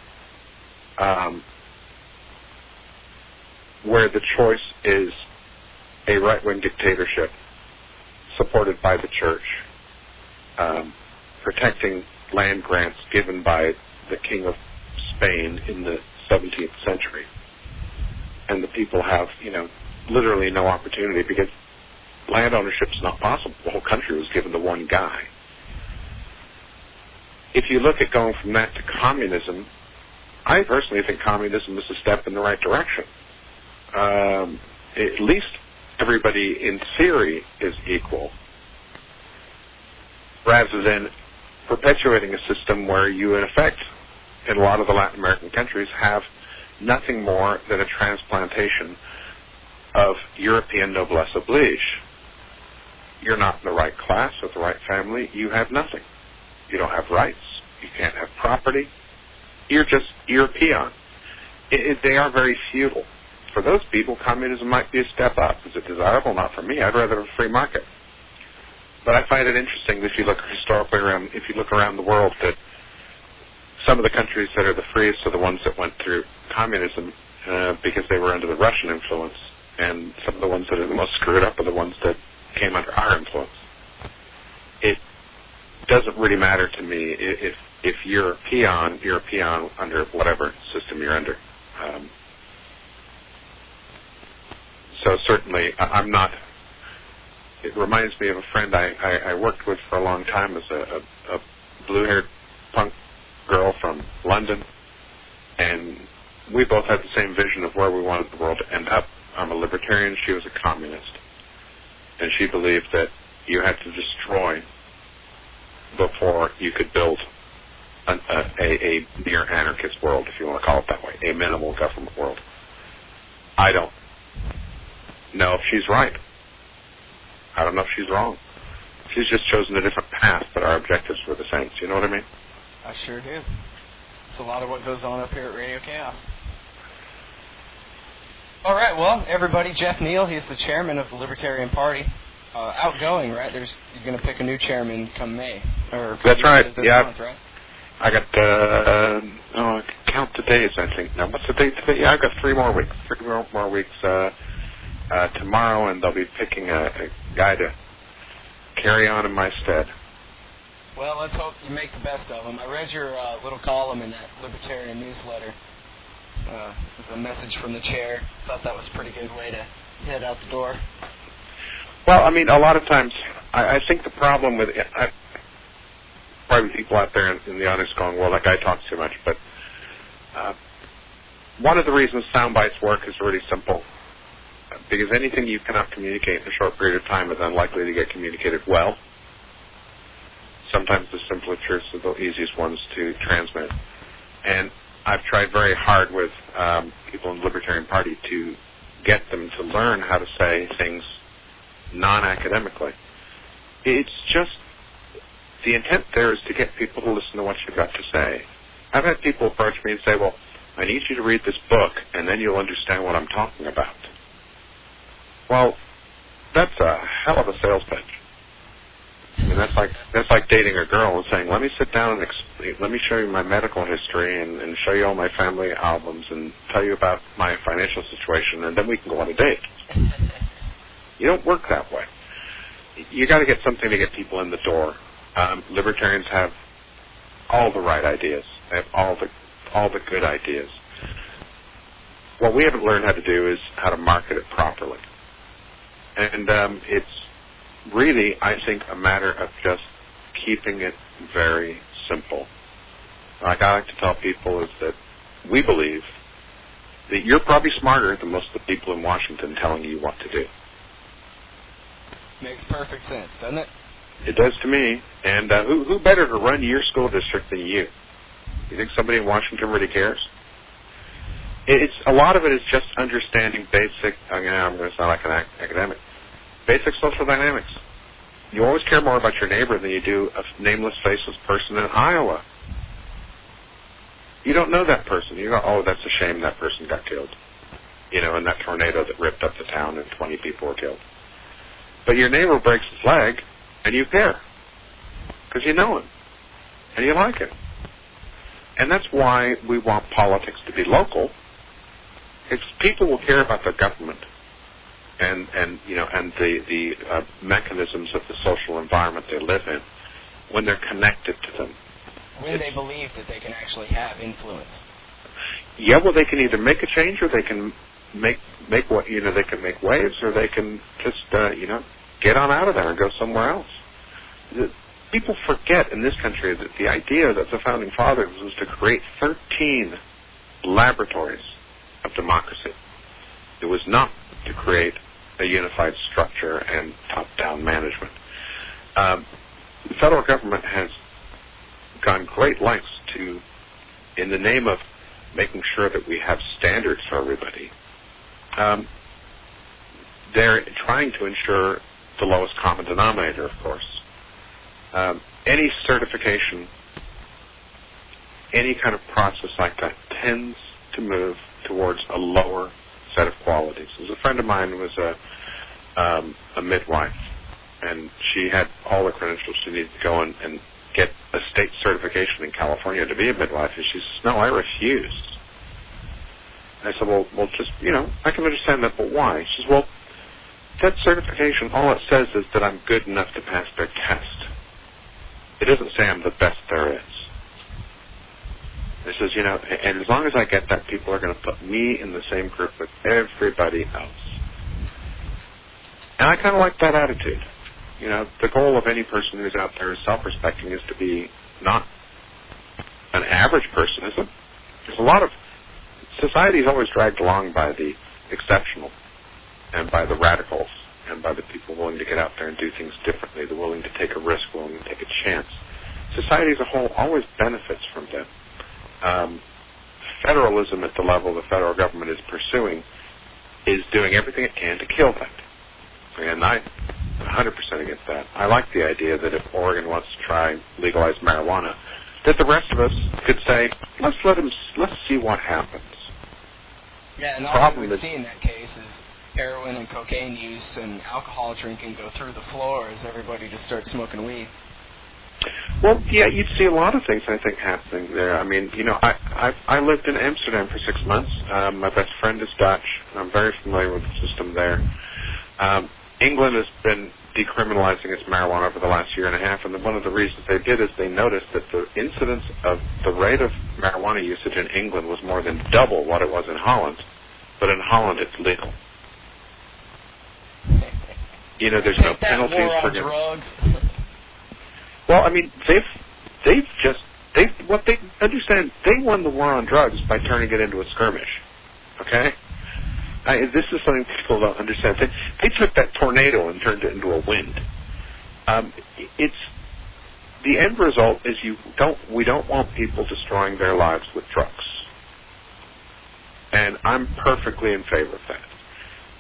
where the choice is a right-wing dictatorship supported by the church, protecting land grants given by the King of Spain in the 17th century, and the people have, literally no opportunity because land ownership is not possible. The whole country was given to one guy. If you look at going from that to communism, I personally think communism is a step in the right direction. At least everybody in theory is equal, rather than perpetuating a system where you, in effect, in a lot of the Latin American countries, have nothing more than a transplantation of European noblesse oblige. You're not in the right class or the right family. You have nothing. You don't have rights. You can't have property. You're a peon. They are very feudal. For those people, communism might be a step up. Is it desirable? Not for me. I'd rather have a free market. But I find it interesting that if you look historically around, if you look around the world, that some of the countries that are the freest are the ones that went through communism because they were under the Russian influence, and some of the ones that are the most screwed up are the ones that came under our influence. It doesn't really matter to me if you're a peon under whatever system you're under. So certainly, I'm not. It reminds me of a friend I worked with for a long time as a blue-haired punk girl from London, and we both had the same vision of where we wanted the world to end up. I'm a libertarian. She was a communist, and she believed that you had to destroy before you could build a near anarchist world, if you want to call it that way, a minimal government world. I don't know if she's right. I don't know if she's wrong. She's just chosen a different path, but our objectives were the same. Do you know what I mean? I sure do. It's a lot of what goes on up here at Radio Chaos. All right, well, everybody, Geoff Neale, he's the chairman of the Libertarian Party. Outgoing, right? You're going to pick a new chairman come May. That's right. Yeah. Month, right? I got, I count the days, I think. Now, what's the date today? Yeah, I've got 3 more weeks. 3 more weeks tomorrow, and they'll be picking a guy to carry on in my stead. Well, let's hope you make the best of them. I read your little column in that Libertarian newsletter. A message from the chair. Thought that was a pretty good way to head out the door. Well, I mean, a lot of times, I think the problem with it, probably people out there in the audience going, well, that guy talks too much, but one of the reasons sound bites work is really simple. Because anything you cannot communicate in a short period of time is unlikely to get communicated well. Sometimes the simpler truths are the easiest ones to transmit. And I've tried very hard with people in the Libertarian Party to get them to learn how to say things non-academically. It's just, the intent there is to get people to listen to what you've got to say. I've had people approach me and say, well, I need you to read this book, and then you'll understand what I'm talking about. Well, that's a hell of a sales pitch. I mean, that's like dating a girl and saying, let me sit down and let me show you my medical history and show you all my family albums and tell you about my financial situation, and then we can go on a date. You don't work that way. You got to get something to get people in the door. Libertarians have all the right ideas. They have all the good ideas. What we haven't learned how to do is how to market it properly. And it's really, I think, a matter of just keeping it very simple. Like I like to tell people is that we believe that you're probably smarter than most of the people in Washington telling you what to do. Makes perfect sense, doesn't it? It does to me. And who better to run your school district than you? You think somebody in Washington really cares? It's a lot of it is just understanding basic. I'm going to sound like an academic. Basic social dynamics. You always care more about your neighbor than you do a nameless, faceless person in Iowa. You don't know that person. You go, oh, that's a shame that person got killed. You know, in that tornado that ripped up the town and 20 people were killed. But your neighbor breaks his leg, and you care. Because you know him. And you like him. And that's why we want politics to be local. It's people will care about their government and the mechanisms of the social environment they live in when they're connected to them. When they believe that they can actually have influence. Yeah, well, they can either make a change or they can make what they can make waves, or they can just get on out of there and go somewhere else. People forget in this country that the idea that the Founding Fathers was to create 13 laboratories of democracy. It was not to create a unified structure and top-down management. The federal government has gone great lengths to, in the name of making sure that we have standards for everybody, they're trying to ensure the lowest common denominator, of course. Any certification, any kind of process like that tends to move towards a lower set of qualities. There's a friend of mine who was a midwife, and she had all the credentials she needed to go and get a state certification in California to be a midwife, and she says, no, I refused. I said, well, just, I can understand that, but why? She says, well, that certification, all it says is that I'm good enough to pass their test. It doesn't say I'm the best there is. It says, and as long as I get that, people are going to put me in the same group with everybody else. And I kind of like that attitude. You know, the goal of any person who's out there is self-respecting is to be not an average person, is it? There's a lot of... Society is always dragged along by the exceptional and by the radicals and by the people willing to get out there and do things differently, the willing to take a risk, willing to take a chance. Society as a whole always benefits from them. Federalism at the level the federal government is pursuing is doing everything it can to kill that. And I'm 100% against that. I like the idea that if Oregon wants to try legalize marijuana, that the rest of us could say, let's see what happens. Yeah, and all we would see in that case is heroin and cocaine use and alcohol drinking go through the floor as everybody just starts smoking weed. Well, yeah, you'd see a lot of things, I think, happening there. I mean, you know, I lived in Amsterdam for 6 months. My best friend is Dutch. I'm very familiar with the system there. England has been decriminalizing its marijuana over the last year and a half, and one of the reasons they did is they noticed that the incidence of the rate of marijuana usage in England was more than double what it was in Holland, but in Holland it's legal. You know, there's no penalties for drugs. Well, I mean, what they understand, they won the war on drugs by turning it into a skirmish. Okay? This is something people don't understand. They took that tornado and turned it into a wind. It's the end result is we don't want people destroying their lives with drugs. And I'm perfectly in favor of that.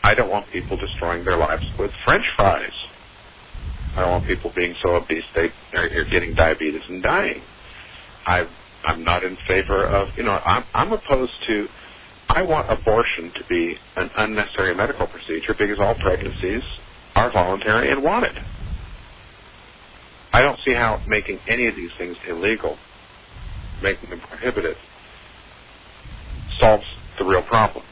I don't want people destroying their lives with French fries. I don't want people being so obese they're getting diabetes and dying. I'm not in favor of, you know, I'm opposed to, I want abortion to be an unnecessary medical procedure because all pregnancies are voluntary and wanted. I don't see how making any of these things illegal, making them prohibited, solves the real problem.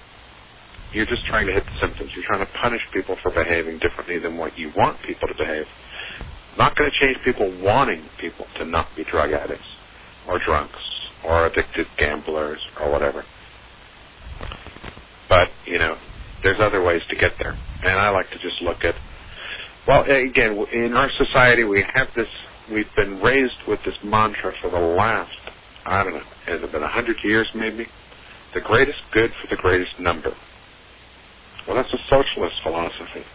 You're just trying to hit the symptoms. You're trying to punish people for behaving differently than what you want people to behave. Not going to change people wanting people to not be drug addicts or drunks or addicted gamblers or whatever. But, you know, there's other ways to get there. And I like to just look at, well, again, in our society we've been raised with this mantra for the last, I don't know, has it been 100 years maybe? The greatest good for the greatest number. Well, that's a socialist philosophy.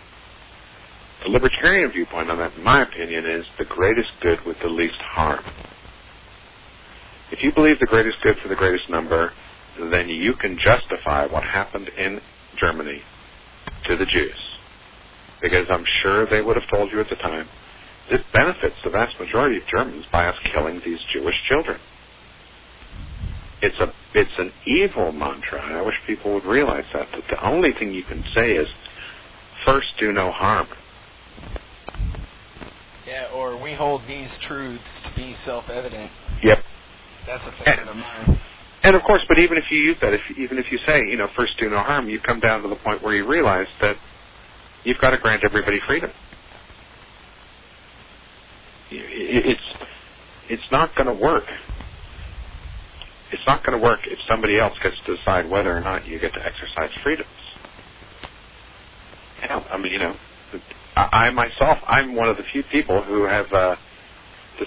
The libertarian viewpoint on that, in my opinion, is the greatest good with the least harm. If you believe the greatest good for the greatest number, then you can justify what happened in Germany to the Jews. Because I'm sure they would have told you at the time, this benefits the vast majority of Germans by us killing these Jewish children. It's an evil mantra, and I wish people would realize that the only thing you can say is, first do no harm. Yeah, or we hold these truths to be self-evident. Yep. That's a favorite of mine. And of course, but even if you use that, even if you say, you know, first do no harm, you come down to the point where you realize that you've got to grant everybody freedom. It's not going to work. It's not going to work if somebody else gets to decide whether or not you get to exercise freedoms. Yeah, I mean, you know, I myself, I'm one of the few people who have, the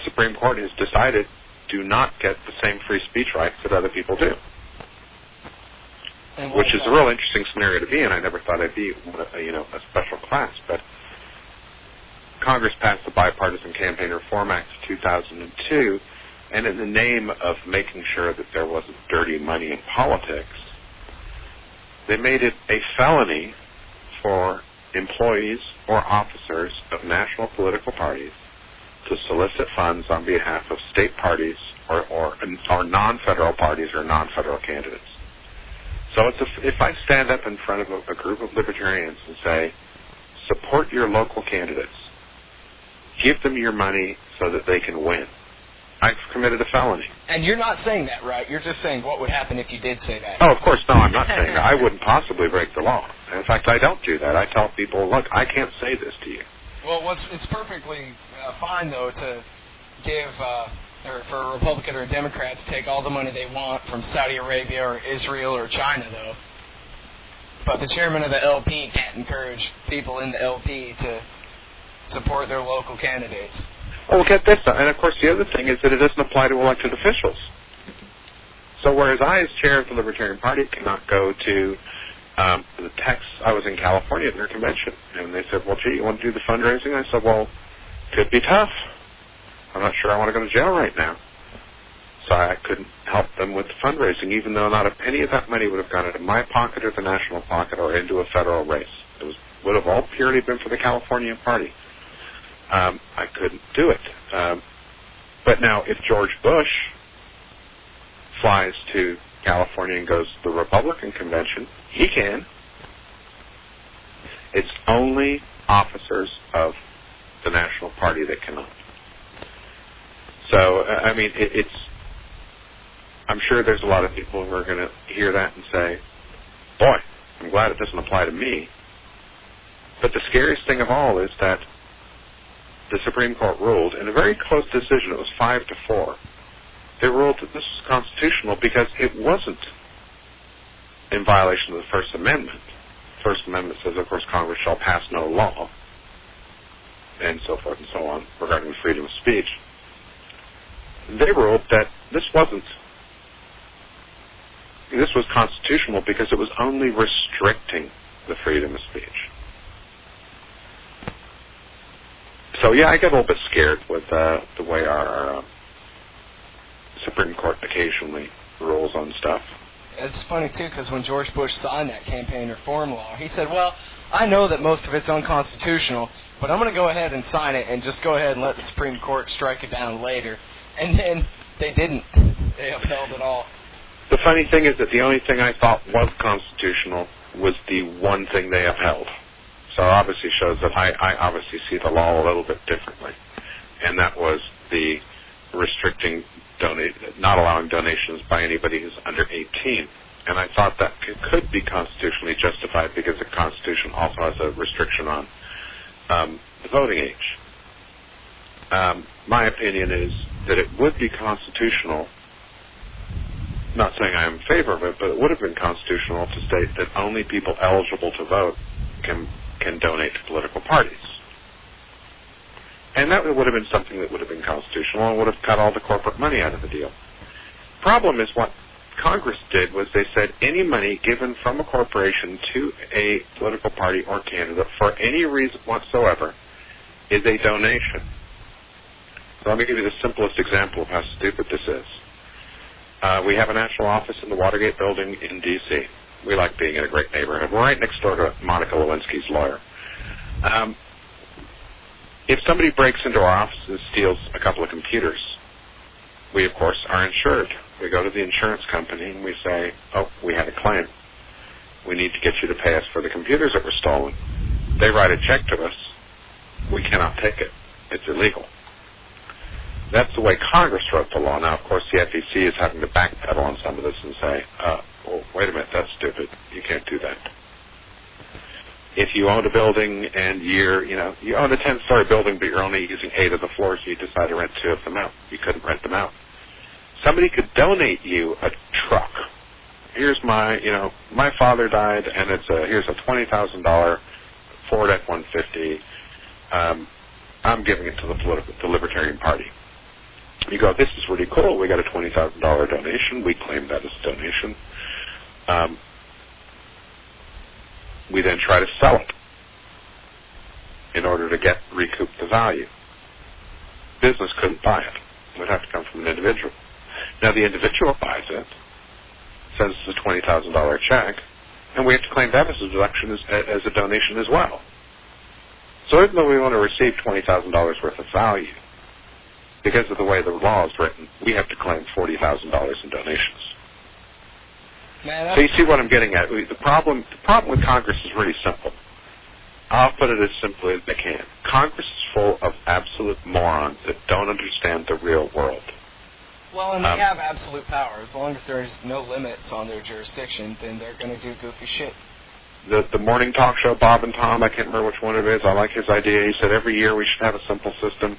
Supreme Court has decided do not get the same free speech rights that other people do. Which is a real interesting scenario to be in. I never thought I'd be, you know, a special class, but Congress passed the Bipartisan Campaign Reform Act of 2002, and in the name of making sure that there wasn't dirty money in politics, they made it a felony for employees or officers of national political parties to solicit funds on behalf of state parties or non-federal parties or non-federal candidates. So if I stand up in front of a group of libertarians and say, support your local candidates, give them your money so that they can win, I've committed a felony. And you're not saying that, right? You're just saying what would happen if you did say that. Oh, of course, no, I'm not saying that. I wouldn't possibly break the law. In fact, I don't do that. I tell people, look, I can't say this to you. Well, it's perfectly fine, though, to give, or for a Republican or a Democrat to take all the money they want from Saudi Arabia or Israel or China, though. But the chairman of the LP can't encourage people in the LP to support their local candidates. Well, get this, and of course the other thing is that it doesn't apply to elected officials. So whereas I, as chair of the Libertarian Party, cannot go to the Texas, I was in California at their convention, and they said, well, gee, you want to do the fundraising? I said, well, could be tough. I'm not sure I want to go to jail right now. So I couldn't help them with the fundraising, even though not a penny of that money would have gone into my pocket or the national pocket or into a federal race. It would have all purely been for the California Party. I couldn't do it. But now, if George Bush flies to California and goes to the Republican convention, he can. It's only officers of the National Party that cannot. So, I mean, I'm sure there's a lot of people who are going to hear that and say, boy, I'm glad it doesn't apply to me. But the scariest thing of all is that the Supreme Court ruled, in a very close decision, it was 5-4, they ruled that this was constitutional because it wasn't in violation of the First Amendment. The First Amendment says, of course, Congress shall pass no law, and so forth and so on, regarding the freedom of speech. They ruled that this was constitutional because it was only restricting the freedom of speech. So, yeah, I get a little bit scared with the way our Supreme Court occasionally rules on stuff. It's funny, too, because when George Bush signed that campaign reform law, he said, well, I know that most of it's unconstitutional, but I'm going to go ahead and sign it and just go ahead and let the Supreme Court strike it down later. And then they didn't. They upheld it all. The funny thing is that the only thing I thought was constitutional was the one thing they upheld. So it obviously shows that I obviously see the law a little bit differently. And that was the restricting, not allowing donations by anybody who's under 18. And I thought that could be constitutionally justified because the Constitution also has a restriction on the voting age. My opinion is that it would be constitutional, not saying I'm in favor of it, but it would have been constitutional to state that only people eligible to vote can donate to political parties. And that would have been something that would have been constitutional and would have cut all the corporate money out of the deal. Problem is what Congress did was they said any money given from a corporation to a political party or candidate for any reason whatsoever is a donation. So let me give you the simplest example of how stupid this is. We have a national office in the Watergate building in D.C. We like being in a great neighborhood. We're right next door to Monica Lewinsky's lawyer. If somebody breaks into our office and steals a couple of computers, we, of course, are insured. We go to the insurance company and we say, oh, we had a claim. We need to get you to pay us for the computers that were stolen. They write a check to us. We cannot take it. It's illegal. That's the way Congress wrote the law. Now, of course, the FEC is having to backpedal on some of this and say, oh, wait a minute, that's stupid. You can't do that. If you own a building and you own a 10-story building, but you're only using 8 of the floors, you decide to rent 2 of them out. You couldn't rent them out. Somebody could donate you a truck. Here's my father died, and here's a $20,000 Ford F-150. I'm giving it to the Libertarian Party. You go, this is really cool. We got a $20,000 donation. We claim that as a donation. We then try to sell it in order to recoup the value. Business couldn't buy it. It would have to come from an individual. Now the individual buys it, sends us a $20,000 check, and we have to claim that as a deduction as a donation as well. So even though we want to receive $20,000 worth of value, because of the way the law is written, we have to claim $40,000 in donations. Man, so you see what I'm getting at. The problem with Congress is really simple. I'll put it as simply as I can. Congress is full of absolute morons that don't understand the real world. Well, and they have absolute power. As long as there's no limits on their jurisdiction, then they're going to do goofy shit. The morning talk show, Bob and Tom, I can't remember which one it is. I like his idea. He said every year we should have a simple system.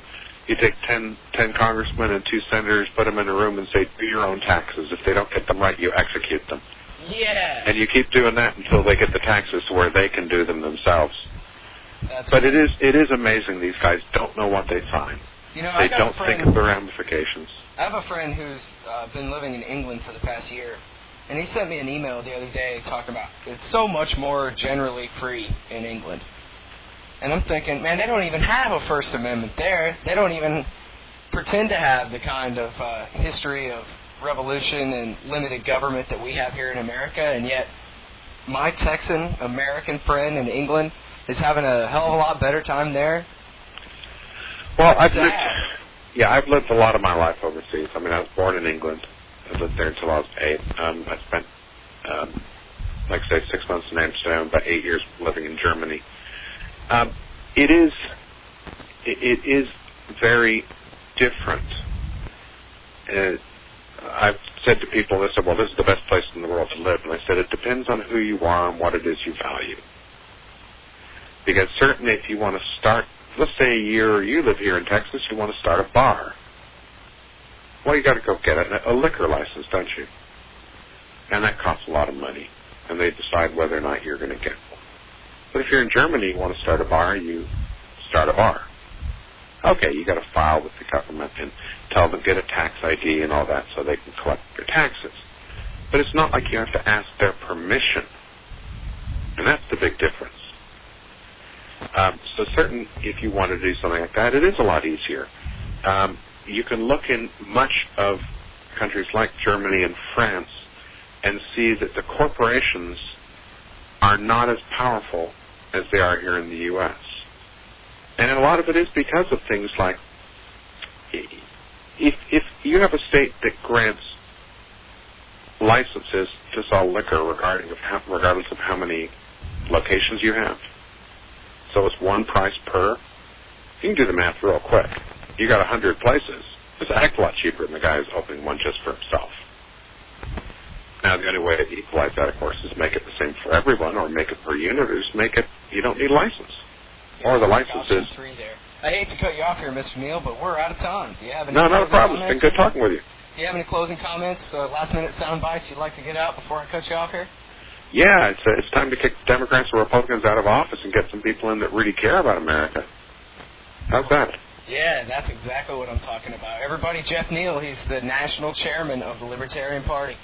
You take 10 congressmen and 2 senators, put them in a room and say, do your own taxes. If they don't get them right, you execute them. Yeah. And you keep doing that until they get the taxes to where they can do them themselves. But it is amazing these guys don't know what they sign. You know, they don't think of the ramifications. I have a friend who's been living in England for the past year, and he sent me an email the other day talking about it's so much more generally free in England. And I'm thinking, man, they don't even have a First Amendment there. They don't even pretend to have the kind of history of revolution and limited government that we have here in America, and yet my Texan American friend in England is having a hell of a lot better time there. Well, I've lived a lot of my life overseas. I mean, I was born in England. I lived there until I was 8. I spent, like I say, 6 months in Amsterdam, about 8 years living in Germany. It is very different. I've said to people, they said, well, this is the best place in the world to live. And I said, it depends on who you are and what it is you value. Because certainly if you want to start, let's say you live here in Texas, you want to start a bar. Well, you got to go get a liquor license, don't you? And that costs a lot of money. And they decide whether or not you're going to get one. But if you're in Germany, you want to start a bar, you start a bar. Okay, you got to file with the government and tell them get a tax ID and all that so they can collect your taxes. But it's not like you have to ask their permission. And that's the big difference. So certain, if you want to do something like that, it is a lot easier. You can look in much of countries like Germany and France and see that the corporations are not as powerful as they are here in the U.S. And a lot of it is because of things like if you have a state that grants licenses to sell liquor regardless of how many locations you have, so it's one price per, you can do the math real quick. You got 100 places. It's a heck of a lot cheaper than the guy who's opening one just for himself. Now, the only way to equalize that, of course, is make it the same for everyone, or make it per unit, or just make it, you don't need a license. Yeah, or the license is... I hate to cut you off here, Mr. Neal, but we're out of time. Do you have any No, not a problem. It's been good talking with you. Do you have any closing comments, last-minute sound bites you'd like to get out before I cut you off here? Yeah, it's time to kick Democrats or Republicans out of office and get some people in that really care about America. How's that? Yeah, that's exactly what I'm talking about. Everybody, Geoff Neale, he's the national chairman of the Libertarian Party.